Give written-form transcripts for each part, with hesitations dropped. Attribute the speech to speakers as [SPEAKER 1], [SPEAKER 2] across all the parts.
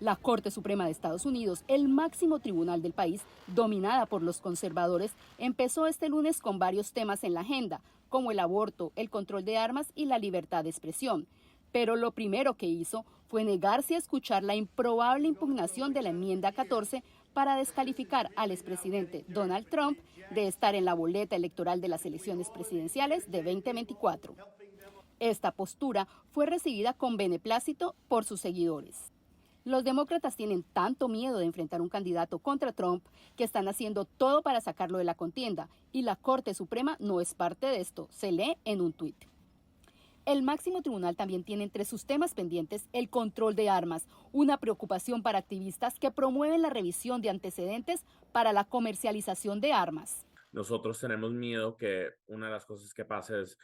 [SPEAKER 1] La Corte Suprema de Estados Unidos, el máximo tribunal del país, dominada por los conservadores, empezó este lunes con varios temas en la agenda, como el aborto, el control de armas y la libertad de expresión. Pero lo primero que hizo fue negarse a escuchar la improbable impugnación de la enmienda 14 para descalificar al expresidente Donald Trump de estar en la boleta electoral de las elecciones presidenciales de 2024. Esta postura fue recibida con beneplácito por sus seguidores. Los demócratas tienen tanto miedo de enfrentar un candidato contra Trump que están haciendo todo para sacarlo de la contienda, y la Corte Suprema no es parte de esto, se lee en un tuit. El máximo tribunal también tiene entre sus temas pendientes el control de armas, una preocupación para activistas que promueven la revisión de antecedentes para la comercialización de armas.
[SPEAKER 2] Nosotros tenemos miedo que una de las cosas que pase es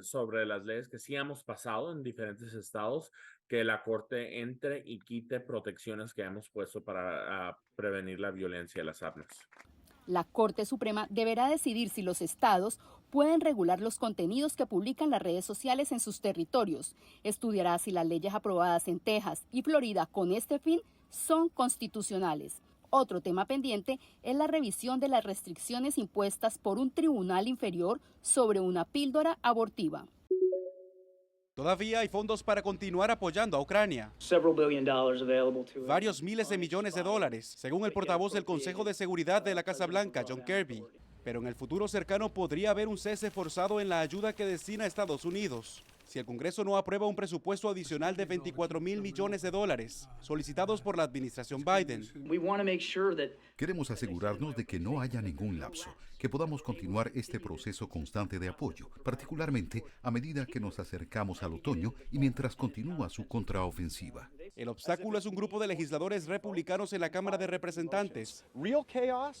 [SPEAKER 2] sobre las leyes que sí hemos pasado en diferentes estados, que la Corte entre y quite protecciones que hemos puesto para prevenir la violencia de las armas.
[SPEAKER 1] La Corte Suprema deberá decidir si los estados pueden regular los contenidos que publican las redes sociales en sus territorios. Estudiará si las leyes aprobadas en Texas y Florida con este fin son constitucionales. Otro tema pendiente es la revisión de las restricciones impuestas por un tribunal inferior sobre una píldora abortiva.
[SPEAKER 3] Todavía hay fondos para continuar apoyando a Ucrania. Varios miles de millones de dólares, según el portavoz del Consejo de Seguridad de la Casa Blanca, John Kirby. Pero en el futuro cercano podría haber un cese forzado en la ayuda que destina a Estados Unidos si el Congreso no aprueba un presupuesto adicional de 24.000 millones de dólares solicitados por la administración Biden.
[SPEAKER 4] Queremos asegurarnos de que no haya ningún lapso, que podamos continuar este proceso constante de apoyo, particularmente a medida que nos acercamos al otoño y mientras continúa su contraofensiva.
[SPEAKER 3] El obstáculo es un grupo de legisladores republicanos en la Cámara de Representantes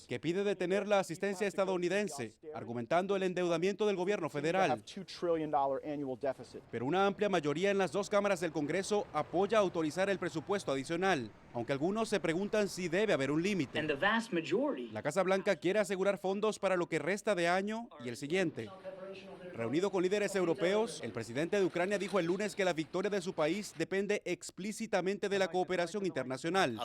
[SPEAKER 3] que pide detener la asistencia estadounidense, argumentando el endeudamiento del gobierno federal. Pero una amplia mayoría en las dos cámaras del Congreso apoya autorizar el presupuesto adicional, aunque algunos se preguntan si debe haber un límite. La Casa Blanca quiere asegurar fondos para lo que resta de año y el siguiente. Reunido con líderes europeos, el presidente de Ucrania dijo el lunes que la victoria de su país depende explícitamente de la cooperación internacional.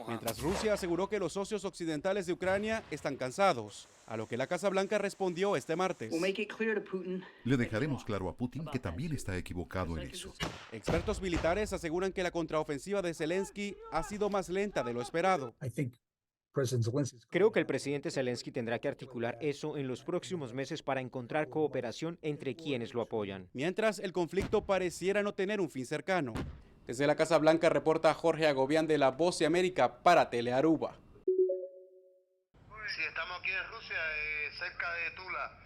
[SPEAKER 3] Mientras Rusia aseguró que los socios occidentales de Ucrania están cansados, a lo que la Casa Blanca respondió este martes.
[SPEAKER 4] Le dejaremos claro a Putin que también está equivocado en eso.
[SPEAKER 3] Expertos militares aseguran que la contraofensiva de Zelensky ha sido más lenta de lo esperado.
[SPEAKER 5] Creo que el presidente Zelensky tendrá que articular eso en los próximos meses para encontrar cooperación entre quienes lo apoyan.
[SPEAKER 3] Mientras, el conflicto pareciera no tener un fin cercano. Desde la Casa Blanca reporta Jorge Agobián de La Voz de América para Telearuba.
[SPEAKER 6] Sí, estamos aquí en Rusia, cerca de Tula.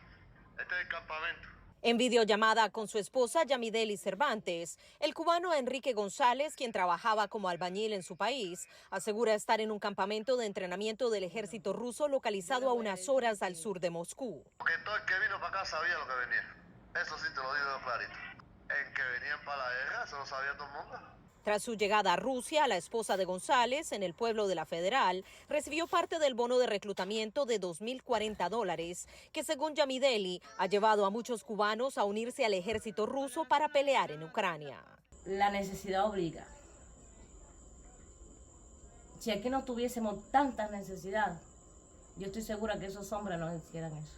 [SPEAKER 6] Este es el campamento.
[SPEAKER 7] En videollamada con su esposa Yamideli Cervantes, el cubano Enrique González, quien trabajaba como albañil en su país, asegura estar en un campamento de entrenamiento del ejército ruso localizado a unas horas al sur de Moscú.
[SPEAKER 6] Que todo el que vino para acá sabía lo que venía. Eso sí te lo digo clarito. En que venían para la guerra, eso lo sabía todo el mundo.
[SPEAKER 7] Tras su llegada a Rusia, la esposa de González, en el pueblo de la Federal, recibió parte del bono de reclutamiento de $2.040, que según Yamideli ha llevado a muchos cubanos a unirse al ejército ruso para pelear en Ucrania.
[SPEAKER 8] La necesidad obliga. Si aquí no tuviésemos tanta necesidad, yo estoy segura que esos hombres no hicieran eso.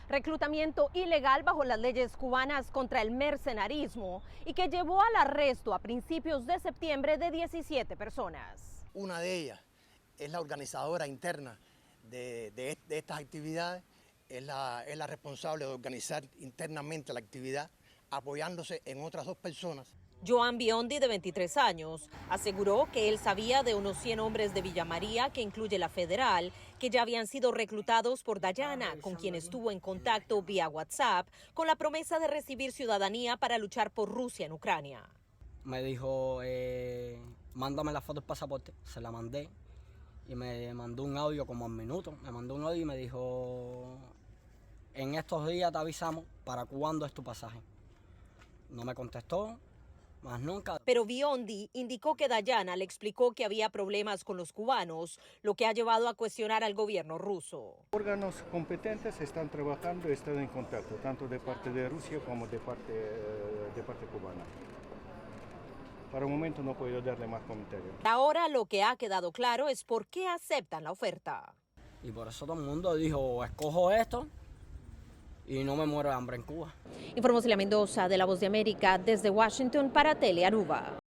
[SPEAKER 7] Reclutamiento ilegal bajo las leyes cubanas contra el mercenarismo y que llevó al arresto a principios de septiembre de 17 personas.
[SPEAKER 9] Una de ellas es la organizadora interna de estas actividades, es la responsable de organizar internamente la actividad, apoyándose en otras dos personas.
[SPEAKER 7] Joan Biondi, de 23 años, aseguró que él sabía de unos 100 hombres de Villa María, que incluye la Federal, que ya habían sido reclutados por Dayana, con quien estuvo en contacto vía WhatsApp, con la promesa de recibir ciudadanía para luchar por Rusia en Ucrania.
[SPEAKER 10] Me dijo, mándame la foto del pasaporte, se la mandé y me mandó un audio como al minuto, me mandó un audio y me dijo, en estos días te avisamos para cuándo es tu pasaje. No me contestó. Más nunca.
[SPEAKER 7] Pero Biondi indicó que Dayana le explicó que había problemas con los cubanos, lo que ha llevado a cuestionar al gobierno ruso.
[SPEAKER 11] Órganos competentes están trabajando, están en contacto, tanto de parte de Rusia como de parte cubana. Para el momento no puedo darle más comentarios.
[SPEAKER 7] Ahora lo que ha quedado claro es por qué aceptan la oferta.
[SPEAKER 10] Y por eso todo el mundo dijo, escojo esto y no me muero de hambre en Cuba.
[SPEAKER 7] Informó Celia Mendoza de La Voz de América desde Washington para Telearuba.